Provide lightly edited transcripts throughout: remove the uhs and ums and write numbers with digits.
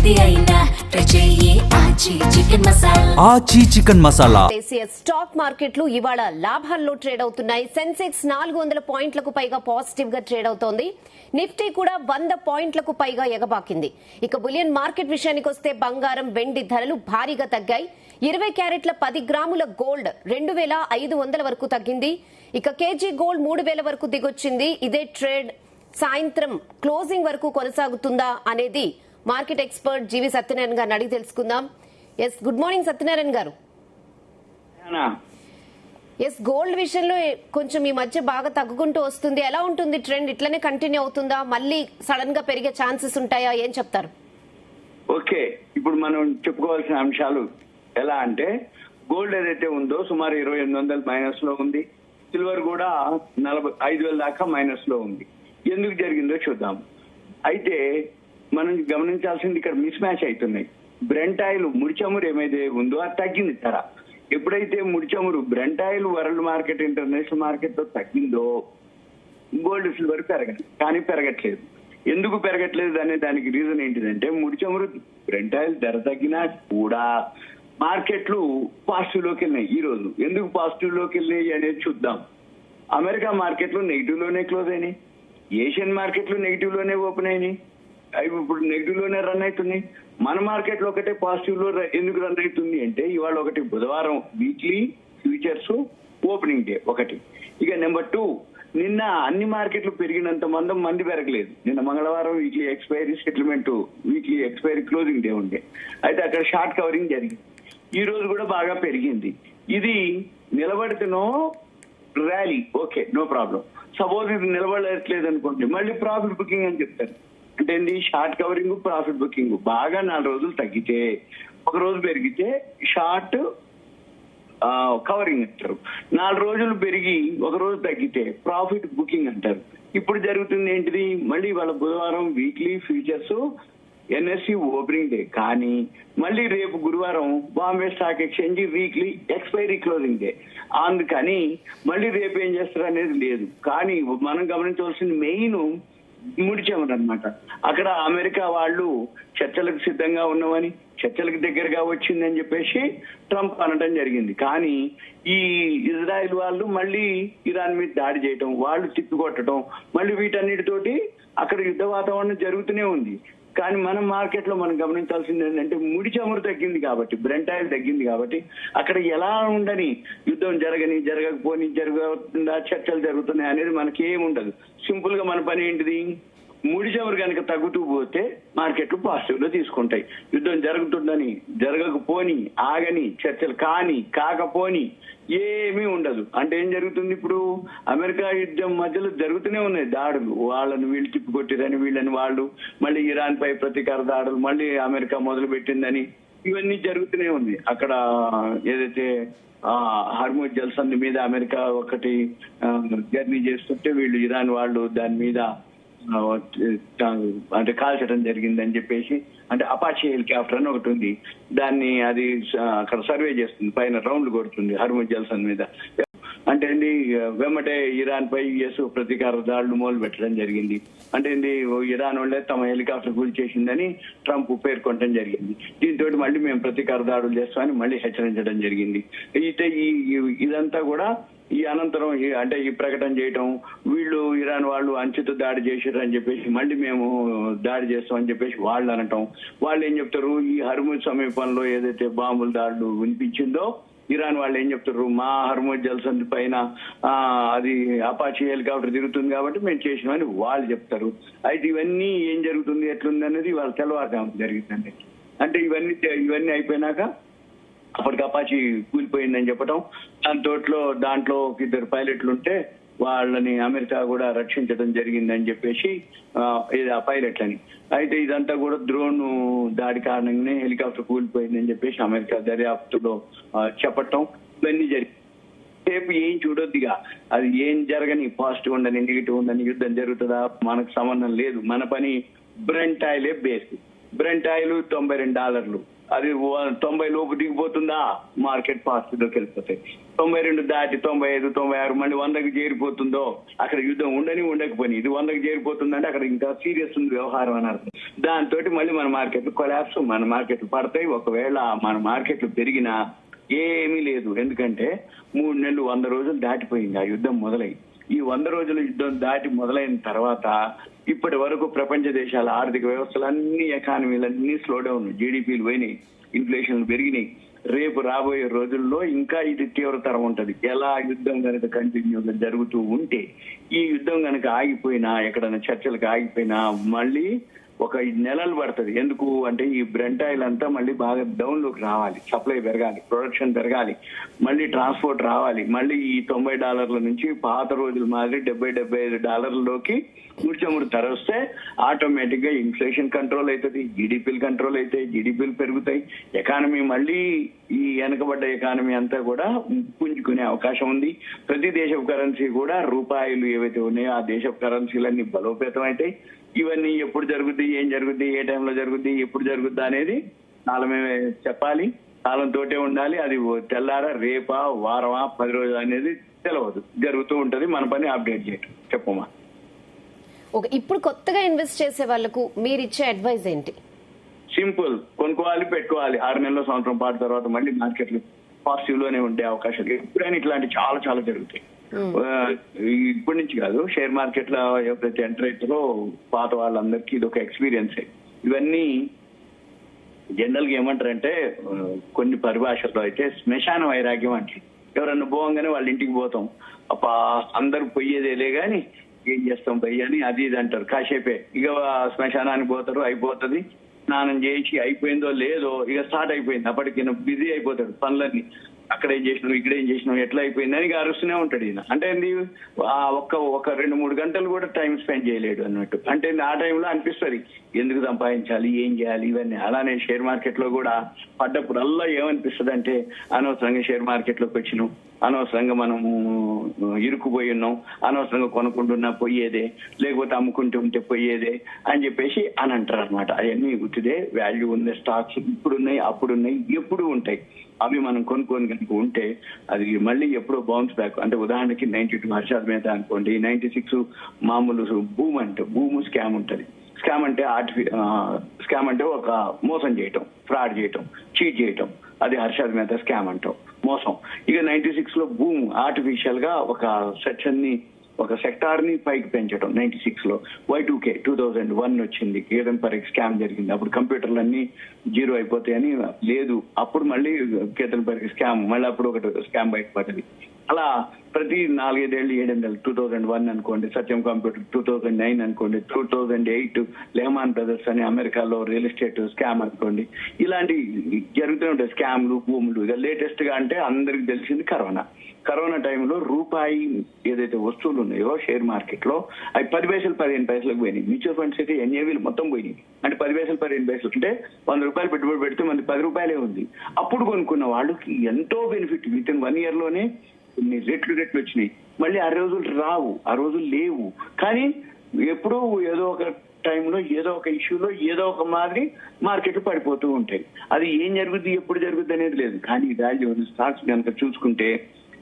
ఏది అయినా ట్రై చెయ్యి ఆచి చికెన్ మసాలా. ఆచి చికెన్ మసాలా. దేశీయ స్టాక్ మార్కెట్లు ఇవాళ లాభాల్లో ట్రేడ్ అవుతున్నాయి. సెన్సెక్స్ 400 పాయింట్లకు పైగా పాజిటివ్ గా ట్రేడ్ అవుతోంది. నిఫ్టీ కూడా 100 పాయింట్లకు పైగా ఎగబాకింది. ఇక బులియన్ మార్కెట్ విషయానికి వస్తే బంగారం, వెండి ధరలు భారీగా తగ్గాయి. 20 క్యారెట్ల 10 గ్రాముల గోల్డ్ 2500 వరకు తగ్గింది. ఇక కేజీ గోల్డ్ 3000 వరకు దిగొచ్చింది. ఇదే ట్రేడ్ సాయంత్రం క్లోజింగ్ వరకు కొనసాగుతుందా అనేది మార్కెట్ ఎక్స్పర్ట్ జీవి సత్యనారాయణ గారిని అడిగి తెలుసుకుందాం. ఎస్, గుడ్ మార్నింగ్ సత్యనారాయణ గారు. ఎస్, గోల్డ్ విషయంలో కొంచెం ఈ మధ్య బాగా తగ్గుకుంటూ వస్తుంది. ఎలా ఉంటుంది ట్రెండ్? ఇట్లనే కంటిన్యూ అవుతుందా? మళ్ళీ సడన్ గా పెరిగే ఛాన్సెస్ ఉంటాయా? ఏం చెప్తారు? ఓకే, ఇప్పుడు మనం చెప్పుకోవాల్సిన అంశాలు ఎలా అంటే, గోల్డ్ ఏదైతే ఉందో సుమారు 2800 మైనస్ లో ఉంది. సిల్వర్ కూడా 45,000 దాకా మైనస్ లో ఉంది. ఎందుకు జరిగిందో చూద్దాం. అయితే మనం గమనించాల్సింది ఇక్కడ మిస్ మ్యాచ్ అవుతున్నాయి. బ్రెంట్ ఆయిల్ ముడిచమురు ఏమైతే ఉందో అది తగ్గింది ధర. ఎప్పుడైతే ముడిచమురు Brent oil world market, international market లో తగ్గిందో గోల్డ్ సిల్వర్ పెరగదు, కానీ పెరగట్లేదు. ఎందుకు పెరగట్లేదు అనే దానికి రీజన్ ఏంటిదంటే, ముడిచమురు బ్రెంట్ ఆయిల్ ధర తగ్గినా కూడా మార్కెట్లు పాజిటివ్ లోకి వెళ్ళినాయి. ఈ రోజు ఎందుకు పాజిటివ్ లోకి వెళ్ళినాయి అనేది చూద్దాం. అమెరికా మార్కెట్లు నెగిటివ్ లోనే క్లోజ్ అయినాయి. ఏషియన్ మార్కెట్లు నెగిటివ్ లోనే ఓపెన్ అయినాయి. అవి ఇప్పుడు నెగిటివ్ లోనే రన్ అవుతున్నాయి. మన మార్కెట్ లో ఒకటే పాజిటివ్ లో ఎందుకు రన్ అవుతుంది అంటే, ఇవాళ ఒకటి బుధవారం వీక్లీ ఫ్యూచర్స్ ఓపెనింగ్ డే ఒకటి. ఇక నెంబర్ 2, నిన్న అన్ని మార్కెట్లు పెరిగినంత మంది పెరగలేదు. నిన్న మంగళవారం weekly expiry settlement, weekly expiry closing day ఉండే. అయితే అక్కడ షార్ట్ కవరింగ్ జరిగింది. ఈ రోజు కూడా బాగా పెరిగింది. ఇది నిలబడితేనో rally, okay, no problem. Suppose ఇది నిలబడట్లేదు అనుకోండి, మళ్ళీ ప్రాఫిట్ బుకింగ్ అని చెప్తారు. అంటే ఏంది? Short covering, profit booking. బాగా 4 రోజులు తగ్గితే, ఒక రోజు పెరిగితే షార్ట్ కవరింగ్ అంటారు. 4 రోజులు పెరిగి ఒక రోజు తగ్గితే ప్రాఫిట్ బుకింగ్ అంటారు. ఇప్పుడు జరుగుతుంది ఏంటిది? మళ్ళీ వాళ్ళ బుధవారం weekly futures NSE opening day, కానీ మళ్ళీ రేపు గురువారం Bombay stock exchange weekly expiry closing day. అందుకని మళ్ళీ రేపు ఏం చేస్తారు అనేది లేదు. కానీ మనం గమనించవలసిన మెయిన్ ముడిచమురు అన్నమాట. అక్కడ అమెరికా వాళ్ళు చర్చలకు సిద్ధంగా ఉన్నామని, చర్చలకు దగ్గరగా వచ్చిందని చెప్పేసి ట్రంప్ అనడం జరిగింది. కానీ ఈ ఇజ్రాయెల్ వాళ్ళు మళ్ళీ ఇరాన్ మీద దాడి చేయటం, వాళ్ళు తిప్పికొట్టడం, మళ్ళీ వీటన్నిటితోటి అక్కడ యుద్ధ వాతావరణం జరుగుతూనే ఉంది. కానీ మన మార్కెట్ లో మనం గమనించాల్సింది ఏంటంటే, ముడి చమురు తగ్గింది కాబట్టి, బ్రెంట్ ఆయిల్ తగ్గింది కాబట్టి, అక్కడ ఎలా ఉండని, యుద్ధం జరగకపోని, జరుగుతుందా, చర్చలు జరుగుతున్నాయి అనేది మనకి ఏముండదు. సింపుల్ గా మన పని ఏంటిది? ముడి చమురు కనుక తగ్గుతూ పోతే మార్కెట్లు పాజిటివ్ లో తీసుకుంటాయి. యుద్ధం జరుగుతుందని, జరగకపోని, ఆగని, చర్చలు కాని, కాకపోని ఏమీ ఉండదు. అంటే ఏం జరుగుతుంది? ఇప్పుడు అమెరికా యుద్ధం మధ్యలో జరుగుతూనే ఉన్నాయి దాడులు. వాళ్ళని వీళ్ళు తిప్పికొట్టిరని, వీళ్ళని వాళ్ళు, మళ్ళీ ఇరాన్ పై ప్రతీకార దాడులు మళ్ళీ అమెరికా మొదలు పెట్టిందని, ఇవన్నీ జరుగుతూనే ఉంది. అక్కడ ఏదైతే హార్ముజ్ జలసంధి మీద అమెరికా ఒకటి జర్నీ చేస్తుంటే, వీళ్ళు ఇరాన్ వాళ్ళు దాని మీద అంటే కాల్చడం జరిగిందని చెప్పేసి, అంటే అపాచీ హెలికాప్టర్ అని ఒకటి ఉంది, దాన్ని అది అక్కడ సర్వే చేస్తుంది, పైన రౌండ్లు కొడుతుంది హార్ముజ్ జలసంధి మీద. అంటే ఏంటి? వెంబటే ఇరాన్ పై యుఎస్ ప్రతీకార దాడులు మొదలు పెట్టడం జరిగింది. అంటే ఏంటి? ఇరాన్ వాళ్ళే తమ హెలికాప్టర్ కూల్ చేసిందని ట్రంప్ పేర్కొనడం జరిగింది. దీంతో మళ్ళీ మేము ప్రతీకార దాడులు చేస్తామని మళ్ళీ హెచ్చరించడం జరిగింది. అయితే ఇదంతా కూడా ఈ అనంతరం అంటే ఈ ప్రకటన చేయటం, వీళ్ళు ఇరాన్ వాళ్ళు అంచుతో దాడి చేశారు అని చెప్పేసి మళ్ళీ మేము దాడి చేస్తామని చెప్పేసి వాళ్ళు అనటం. వాళ్ళు ఏం చెప్తారు? ఈ హర్ముజ్ సమీపంలో ఏదైతే బాంబుల దాడులు వినిపించిందో, ఇరాన్ వాళ్ళు ఏం చెప్తారు? మా హర్ముజ్ జలసంధి పైన అది అపాచీ హెలికాప్టర్ తిరుగుతుంది కాబట్టి మేము చేసినామని వాళ్ళు చెప్తారు. అయితే ఇవన్నీ ఏం జరుగుతుంది, ఎట్లుంది అనేది వాళ్ళు తెల్లవారుజాము జరిగిందండి. అంటే ఇవన్నీ అయిపోయినాక అప్పటికి అపాచీ కూలిపోయిందని చెప్పడం, దాంట్లో 2 పైలట్లు ఉంటే వాళ్ళని అమెరికా కూడా రక్షించడం జరిగిందని చెప్పేసి ఆ పైలట్లని. అయితే ఇదంతా కూడా డ్రోన్ దాడి కారణంగానే హెలికాప్టర్ కూలిపోయిందని చెప్పేసి అమెరికా దర్యాప్తులో చెప్పటం, ఇవన్నీ జరిగింది. రేపు ఏం చూడొద్దుగా, అది ఏం జరగని, పాజిటివ్ ఉండని, నెగిటివ్ ఉండని, యుద్ధం జరుగుతుందా మనకు సంబంధం లేదు. మన పని బ్రెంట్ ఆయిలే బేస్. బ్రెంట్ ఆయిల్ $92, అది 90 లోపు దిగిపోతుందా, మార్కెట్ పాజిటివ్లోకి వెళ్ళిపోతాయి. 92 దాటి 95, 96 మళ్ళీ 100కి చేరిపోతుందో అక్కడ యుద్ధం ఉండకపోయి ఇది 100కి చేరిపోతుందంటే అక్కడ ఇంకా సీరియస్ ఉంది వ్యవహారం అని అర్థం. దాంతో మళ్ళీ మన మార్కెట్లు కొలాప్స్, మన మార్కెట్లు పడతాయి. ఒకవేళ మన మార్కెట్లు పెరిగినా ఏమీ లేదు, ఎందుకంటే 3 నెలలు 100 రోజులు దాటిపోయింది ఆ యుద్ధం మొదలై. ఈ 100 రోజుల యుద్ధం దాటి మొదలైన తర్వాత ఇప్పటి వరకు ప్రపంచ దేశాల ఆర్థిక వ్యవస్థలన్నీ, ఎకానమీలన్నీ స్లో డౌన్, జీడిపిలు పోయినాయి, ఇన్ఫ్లేషన్ పెరిగినాయి. రేపు రాబోయే రోజుల్లో ఇంకా ఇది తీవ్రతరం ఉంటది. ఎలా యుద్ధం కనుక కంటిన్యూగా జరుగుతూ ఉంటే, ఈ యుద్ధం కనుక ఆగిపోయినా, ఎక్కడైనా చర్చలకు ఆగిపోయినా మళ్ళీ ఒక నెలలు పడుతుంది. ఎందుకు అంటే ఈ బ్రెంట్ ఆయిల్ అంతా మళ్ళీ బాగా డౌన్ లోకి రావాలి, సప్లై పెరగాలి, ప్రొడక్షన్ పెరగాలి, మళ్ళీ ట్రాన్స్పోర్ట్ రావాలి. మళ్ళీ ఈ $90 నుంచి పాత రోజుల మాదిరి $70-75 ముడిచముడు ధర వస్తే ఆటోమేటిక్ గా ఇన్ఫ్లేషన్ కంట్రోల్ అవుతుంది, జీడిపిలు కంట్రోల్ అవుతాయి, జీడిపిలు పెరుగుతాయి, ఎకానమీ మళ్ళీ ఈ వెనకబడ్డ ఎకానమీ అంతా కూడా పుంజుకునే అవకాశం ఉంది. ప్రతి దేశపు కరెన్సీ కూడా రూపాయలు ఏవైతే ఉన్నాయో ఆ దేశపు కరెన్సీలన్నీ బలోపేతం అవుతాయి. ఇవన్నీ ఎప్పుడు జరుగుద్ది, ఏం జరుగుద్ది, ఏ టైంలో జరుగుద్ది, ఎప్పుడు జరుగుద్ది అనేది కాలమే చెప్పాలి, కాలంతోటే ఉండాలి. అది తెల్లారా, రేపా, వారమా, 10 రోజులు అనేది తెలవదు, జరుగుతూ ఉంటది. మన పని అప్డేట్ చేయటం. చెప్పమ్మా. ఓకే, ఇప్పుడు కొత్తగా ఇన్వెస్ట్ చేసే వాళ్ళకు మీరు ఇచ్చే అడ్వైజ్ ఏంటి? సింపుల్, కొనుక్కోవాలి, పెట్టుకోవాలి. 6 నెలల సంవత్సరం పాటు తర్వాత మళ్ళీ మార్కెట్లు పాజిటివ్ లోనే ఉండే అవకాశాలు ఎప్పుడైనా ఇట్లాంటి చాలా చాలా జరుగుతాయి. ఇప్పటి నుంచి కాదు, షేర్ మార్కెట్ లో ఎవరైతే ఎంటర్ అవుతారో పాత వాళ్ళందరికీ ఇది ఒక ఎక్స్పీరియన్స్. ఇవన్నీ జనరల్ గా ఏమంటారంటే కొన్ని పరిభాషల్లో అయితే శ్మశాన వైరాగ్యం అంటే, ఎవరన్నా పోగానే వాళ్ళ ఇంటికి పోతాం, అందరూ పోయేదేలే గాని ఏం చేస్తాం పోయి అని అది ఇది అంటారు. కాసేపే ఇక శ్మశానానికి పోతారు, అయిపోతుంది, స్నానం చేసి అయిపోయిందో లేదో ఇక స్టార్ట్ అయిపోయింది, అప్పటికి బిజీ అయిపోతాడు పనులన్నీ. అక్కడ ఏం చేసినావు, ఇక్కడ ఏం చేసినావు, ఎట్లా అయిపోయింది అని అరుస్తూనే ఉంటాడు ఈయన. అంటే ఒక 2-3 గంటలు కూడా టైం స్పెండ్ చేయలేడు అన్నట్టు. అంటే ఆ టైంలో అనిపిస్తుంది ఎందుకు సంపాదించాలి, ఏం చేయాలి, ఇవన్నీ. అలానే షేర్ మార్కెట్ లో కూడా పడ్డప్పుడల్లా ఏమనిపిస్తుంది అంటే అనవసరంగా షేర్ మార్కెట్ లోకి వచ్చినాం, అనవసరంగా మనము ఇరుక్కుపోయి ఉన్నాం, అనవసరంగా కొనుక్కుంటున్నా పోయేదే, లేకపోతే అమ్ముకుంటూ ఉంటే పోయేదే అని చెప్పేసి అని అంటారు అనమాట. అవన్నీ గుర్తుదే. వాల్యూ ఉన్న స్టాక్స్ ఇప్పుడున్నాయి, అప్పుడున్నాయి, ఎప్పుడు ఉంటాయి. అవి మనం కొనుక్కొని కనుక ఉంటే అది మళ్ళీ ఎప్పుడో బౌన్స్ బ్యాక్. అంటే ఉదాహరణకి 92 హర్షాద్ మేత అనుకోండి, 96 మామూలు బూమ్ అంటే బూము స్కామ్ ఉంటది. స్కామ్ అంటే ఒక మోసం చేయటం, ఫ్రాడ్ చేయటం, చీట్ చేయటం, అది హర్షాద్ మేత స్కామ్ అంటాం, మోసం. ఇక 96 లో బూమ్ ఆర్టిఫిషియల్ గా ఒక సెక్షన్ ని, ఒక సెక్టార్ ని పైకి పెంచడం. 96 లో Y2K 2001 వచ్చింది, కేదం పరీక్ష స్కామ్ జరిగింది. అప్పుడు కంప్యూటర్లు అన్ని జీరో అయిపోతాయని లేదు, అప్పుడు మళ్ళీ కేతన్ పరీక్ష స్కామ్, మళ్ళీ అప్పుడు ఒకటి స్కామ్ బయటపడ్డది. అలా ప్రతి 4-5 ఏళ్ళు 7 ఏళ్ళు 2001 అనుకోండి, సత్యం కంప్యూటర్ 2009 అనుకోండి, 2008 లెహమాన్ బ్రదర్స్ అని అమెరికాలో రియల్ ఎస్టేట్ స్కామ్ అనుకోండి. ఇలాంటి జరుగుతూ ఉంటాయి స్కామ్లు, భూములు. ఇక లేటెస్ట్ గా అంటే అందరికి తెలిసింది కరోనా టైంలో రూపాయి ఏదైతే వస్తువులు ఉన్నాయో షేర్ మార్కెట్ లో అవి 10 పైసలు 15 పైసలకు పోయినాయి. మ్యూచువల్ ఫండ్స్ అయితే ఎన్ఏవీలు మొత్తం పోయినాయి. అంటే 10 పైసలు 15 పైసలు అంటే 100 రూపాయలు పెట్టుబడి పెడితే మనకి 10 రూపాయలే ఉంది. అప్పుడు కొనుక్కున్న వాళ్ళకి ఎంతో బెనిఫిట్. విత్ ఇన్ 1 ఇయర్ లోనే కొన్ని రెట్లు వచ్చినాయి. మళ్ళీ ఆ రోజులు రావు, ఆ రోజులు లేవు. కానీ ఎప్పుడూ ఏదో ఒక టైంలో, ఏదో ఒక ఇష్యూలో, ఏదో ఒక మాదిరి మార్కెట్లు పడిపోతూ ఉంటాయి. అది ఏం జరుగుద్ది, ఎప్పుడు జరుగుద్ది అనేది లేదు. కానీ వాల్యూ స్టాక్స్ కనుక చూసుకుంటే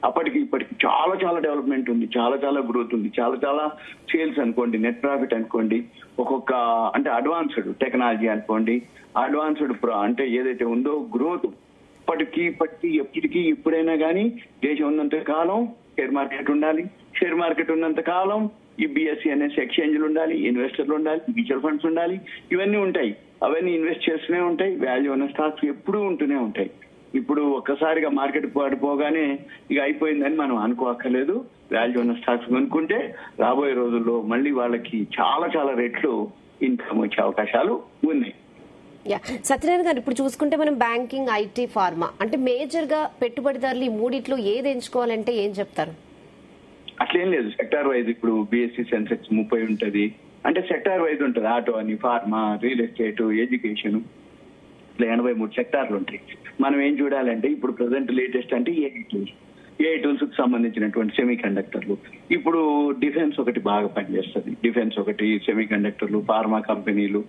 అప్పటికి ఇప్పటికి చాలా చాలా డెవలప్మెంట్ ఉంది, చాలా చాలా గ్రోత్ ఉంది, చాలా చాలా సేల్స్ అనుకోండి, నెట్ ప్రాఫిట్ అనుకోండి, ఒక్కొక్క అంటే అడ్వాన్స్డ్ టెక్నాలజీ అనుకోండి, అడ్వాన్స్డ్ అంటే ఏదైతే ఉందో గ్రోత్ ఎప్పటికీ ఎప్పుడైనా కానీ దేశం ఉన్నంత కాలం షేర్ మార్కెట్ ఉండాలి, షేర్ మార్కెట్ ఉన్నంత కాలం ఈ BSE అనేసి ఎక్స్చేంజ్లు ఉండాలి, ఇన్వెస్టర్లు ఉండాలి, మ్యూచువల్ ఫండ్స్ ఉండాలి, ఇవన్నీ ఉంటాయి. అవన్నీ ఇన్వెస్ట్ చేస్తూనే ఉంటాయి. వాల్యూ ఉన్న స్టాక్స్ ఎప్పుడూ ఉంటూనే ఉంటాయి. ఇప్పుడు ఒక్కసారిగా మార్కెట్ పడిపోగానే ఇక అయిపోయిందని మనం అనుకోక్కర్లేదు. వాల్యూ ఉన్న స్టాక్స్ కొనుక్కుంటే రాబోయే రోజుల్లో మళ్ళీ వాళ్ళకి చాలా చాలా రెట్లు ఇన్కమ్ వచ్చే అవకాశాలు ఉన్నాయి. సత్యనారాయణ గారు, ఇప్పుడు చూసుకుంటే మనం బ్యాంకింగ్, IT, ఫార్మా అంటే మేజర్ గా పెట్టుబడిదారులు ఈ మూడిట్లో ఏది ఎంచుకోవాలంటే ఏం చెప్తారు? అట్లేం లేదు, సెక్టార్ వైజ్. ఇప్పుడు BSE సెన్సెక్స్ 30 ఉంటది, అంటే సెక్టార్ వైజ్ ఉంటుంది. ఆటో అని, ఫార్మా, రియల్ ఎస్టేట్, ఎడ్యుకేషన్, ఇట్లా 83 సెక్టార్లు ఉంటాయి. మనం ఏం చూడాలంటే ఇప్పుడు ప్రజెంట్ లేటెస్ట్ అంటే AI టూల్స్ కు సంబంధించినటువంటి సెమీ కండక్టర్లు. ఇప్పుడు డిఫెన్స్ ఒకటి బాగా పనిచేస్తుంది. డిఫెన్స్ ఒకటి, సెమీ కండక్టర్లు, ఫార్మా కంపెనీలు,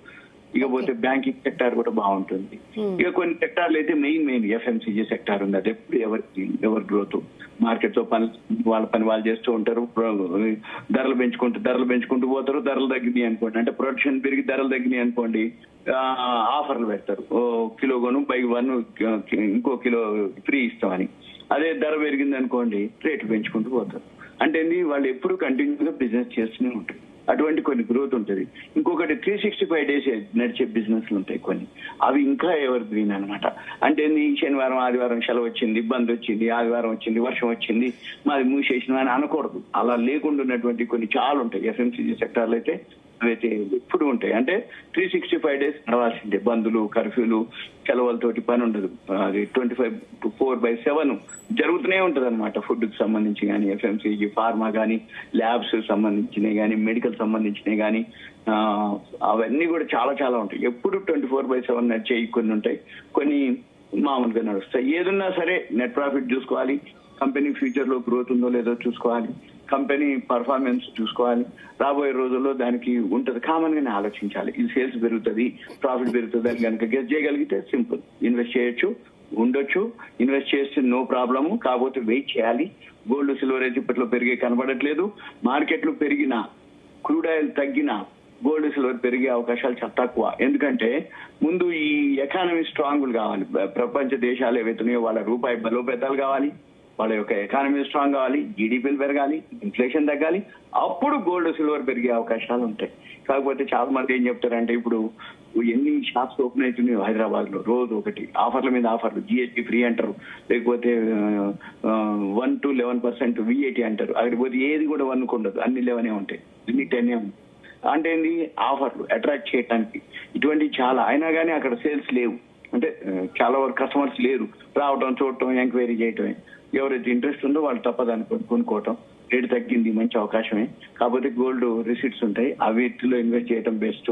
ఇకపోతే బ్యాంకింగ్ సెక్టార్ కూడా బాగుంటుంది. ఇక కొన్ని సెక్టార్లు అయితే మెయిన్ ఎఫ్ఎంసీజీ సెక్టార్ ఉంది. అది ఎప్పుడు ఎవరి గ్రోత్ మార్కెట్ తో వాళ్ళ పని వాళ్ళు చేస్తూ ఉంటారు. ధరలు పెంచుకుంటూ పోతారు. ధరలు తగ్గినాయి అనుకోండి, అంటే ప్రొడక్షన్ పెరిగి ధరలు తగ్గినాయి అనుకోండి, ఆఫర్లు పెడతారు. కిలో కొను బై 1 ఇంకో కిలో ఫ్రీ ఇస్తామని. అదే ధర పెరిగింది అనుకోండి, రేట్లు పెంచుకుంటూ పోతారు. అంటే వాళ్ళు ఎప్పుడు కంటిన్యూగా బిజినెస్ చేస్తూనే ఉంటారు. అటువంటి కొన్ని గ్రోత్ ఉంటుంది. ఇంకొకటి 365 days నడిచే బిజినెస్లు ఉంటాయి కొన్ని, అవి ఇంకా ఎవర్ గ్రీన్ అనమాట. అంటే శనివారం ఆదివారం సెలవు వచ్చింది, బంద్ వచ్చింది, ఆదివారం వచ్చింది, వర్షం వచ్చింది, మాది మూసేసిన అని అనకూడదు. అలా లేకుండా ఉన్నటువంటి కొన్ని చాలా ఉంటాయి. ఎఫ్ఎంసీజీ సెక్టార్లు అయితే అవైతే ఎప్పుడు ఉంటాయి. అంటే 365 days నడవాల్సిందే. బంధులు, కర్ఫ్యూలు, సెలవులతోటి పని ఉండదు. అది 24/7 జరుగుతూనే ఉంటది అనమాట. ఫుడ్ కి సంబంధించి కానీ, ఎఫ్ఎంసీజీ, ఫార్మా కానీ, ల్యాబ్స్ సంబంధించినవి కానీ, మెడికల్ సంబంధించినవి కానీ, అవన్నీ కూడా చాలా ఉంటాయి. ఎప్పుడు 24/7 నడిచేవి కొన్ని ఉంటాయి, కొన్ని మామూలుగా నడుస్తాయి. ఏదున్నా సరే నెట్ ప్రాఫిట్ చూసుకోవాలి, కంపెనీ ఫ్యూచర్ లో గ్రోత్ ఉందో లేదో చూసుకోవాలి, కంపెనీ పర్ఫార్మెన్స్ చూసుకోవాలి. రాబోయే రోజుల్లో దానికి ఉంటది, కామన్ గానే ఆలోచించాలి. ఇది సేల్స్ పెరుగుతుంది, ప్రాఫిట్ పెరుగుతుంది అని కనుక గెస్ చేయగలిగితే సింపుల్, ఇన్వెస్ట్ చేయొచ్చు, ఉండొచ్చు. ఇన్వెస్ట్ చేస్తే నో ప్రాబ్లము. కాకపోతే వెయిట్ చేయాలి. గోల్డ్ సిల్వర్ అయితే ఇప్పట్లో పెరిగే కనబడట్లేదు. మార్కెట్లు పెరిగినా, క్రూడ్ ఆయిల్ తగ్గినా గోల్డ్ సిల్వర్ పెరిగే అవకాశాలు చాలా తక్కువ. ఎందుకంటే ముందు ఈ ఎకానమీ స్ట్రాంగ్ కావాలి. ప్రపంచ దేశాలు ఏవైతున్నాయో వాళ్ళ రూపాయి బలోపేతాలు కావాలి, వాళ్ళ యొక్క ఎకానమీ స్ట్రాంగ్ కావాలి, జీడీపీలు పెరగాలి, ఇన్ఫ్లేషన్ తగ్గాలి, అప్పుడు గోల్డ్ సిల్వర్ పెరిగే అవకాశాలు ఉంటాయి. కాకపోతే చాలా మంది ఏం చెప్తారంటే, ఇప్పుడు ఎన్ని షాప్స్ ఓపెన్ అవుతున్నాయో హైదరాబాద్ లో, రోజు ఒకటి ఆఫర్ల మీద ఆఫర్లు, జిఎస్టీ ఫ్రీ అంటారు, లేకపోతే 1 to 11% విఏటీ అంటారు. అక్కడికి పోతే ఏది కూడా 1 ఉండదు, అన్ని 11 ఉంటాయి, అన్ని 10 ఉంటాయి. అంటే ఏంది, ఆఫర్లు అట్రాక్ట్ చేయడానికి. ఇటువంటి చాలా అయినా కానీ అక్కడ సేల్స్ లేవు. అంటే చాలా వరకు కస్టమర్స్ లేరు, రావటం, చూడటం, ఎంక్వైరీ చేయటమే. ఎవరైతే ఇంట్రెస్ట్ ఉందో వాళ్ళు తప్పదాన్ని కొనుక్కోవటం. రేటు తగ్గింది, మంచి అవకాశమే. కాకపోతే గోల్డ్ రిసీట్స్ ఉంటాయి, వీటిలో ఇన్వెస్ట్ చేయడం బెస్ట్.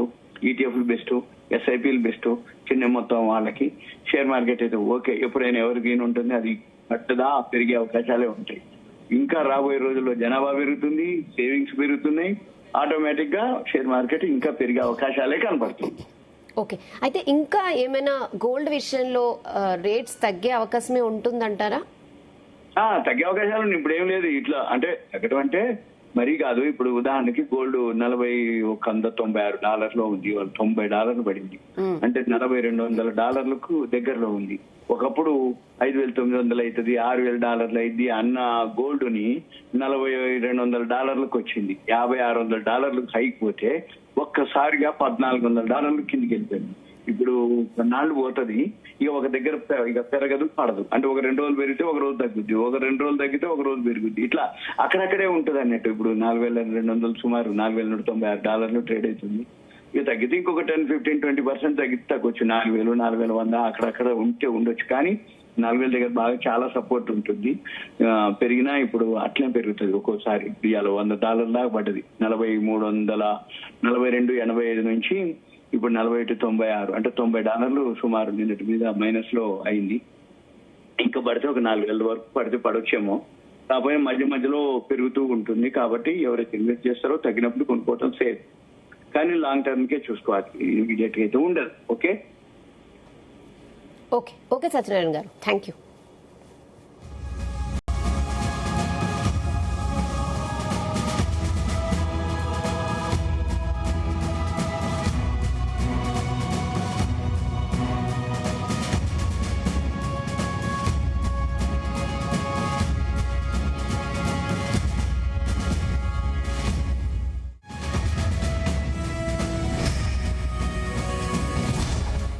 ఈటీఎఫ్లు బెస్ట్, ఎస్ఐపీలు బెస్ట్. చిన్న మొత్తం వాళ్ళకి షేర్ మార్కెట్ అయితే ఓకే, ఎప్పుడైనా ఎవరి గెయిన్ ఉంటుంది, అది పట్టదా పెరిగే అవకాశాలే ఉంటాయి. ఇంకా రాబోయే రోజుల్లో జనాభా పెరుగుతుంది, సేవింగ్స్ పెరుగుతున్నాయి, ఆటోమేటిక్ గా షేర్ మార్కెట్ ఇంకా పెరిగే అవకాశాలే కనపడుతుంది. ఓకే, అయితే ఇంకా ఏమైనా గోల్డ్ విషయంలో రేట్స్ తగ్గే అవకాశమే ఉంటుందంటారా? తగ్గే అవకాశాలు ఉన్నాయి. ఇప్పుడు ఏం లేదు ఇట్లా, అంటే తగ్గడం అంటే మరీ కాదు. ఇప్పుడు ఉదాహరణకి గోల్డ్ 4196 ఉంది, వాళ్ళు $90 పడింది. అంటే $4200 దగ్గరలో ఉంది. ఒకప్పుడు 5900 అవుతుంది, $6000 అయింది అన్న గోల్డ్ ని $4200 వచ్చింది. $5600 హైక్ పోతే ఒక్కసారిగా $1400 కిందికి వెళ్ళిపోయింది. ఇప్పుడు కొన్నాళ్ళు పోతుంది, ఇక ఒక దగ్గర ఇక పెరగదు, పడదు. అంటే ఒక 2 రోజులు పెరిగితే ఒక రోజు తగ్గుద్ది, ఒక 2 రోజులు తగ్గితే ఒక రోజు పెరుగుద్ది. ఇట్లా అక్కడక్కడే ఉంటది అన్నట్టు. ఇప్పుడు 4200 సుమారు $4196 ట్రేడ్ అవుతుంది. ఇక తగ్గితే ఇంకొక 10-15-20% తగ్గితే తగ్గొచ్చు. 4000, 4100 అక్కడక్కడ ఉంటే ఉండొచ్చు. కానీ 4000 దగ్గర బాగా చాలా సపోర్ట్ ఉంటుంది. పెరిగినా ఇప్పుడు అట్లే పెరుగుతుంది. ఒక్కోసారి ఇవాళ $100 దాకా పడ్డది. 42.85 నుంచి ఇప్పుడు 41.96, అంటే $90 సుమారు నిన్నటి మీద మైనస్ లో అయింది. ఇంకా పడితే ఒక 4000 వరకు పడితే పడొచ్చేమో. కాకపోతే మధ్యలో పెరుగుతూ ఉంటుంది. కాబట్టి ఎవరైతే ఇన్వెస్ట్ చేస్తారో తగ్గినప్పుడు కొనుక్కోవటం సేఫ్. కానీ లాంగ్ టర్మ్ కే చూసుకోవాలి, ఇమీడియట్ గా అయితే ఉండదు. ఓకే ఓకే సత్యనారాయణ గారు, థ్యాంక్ యూ.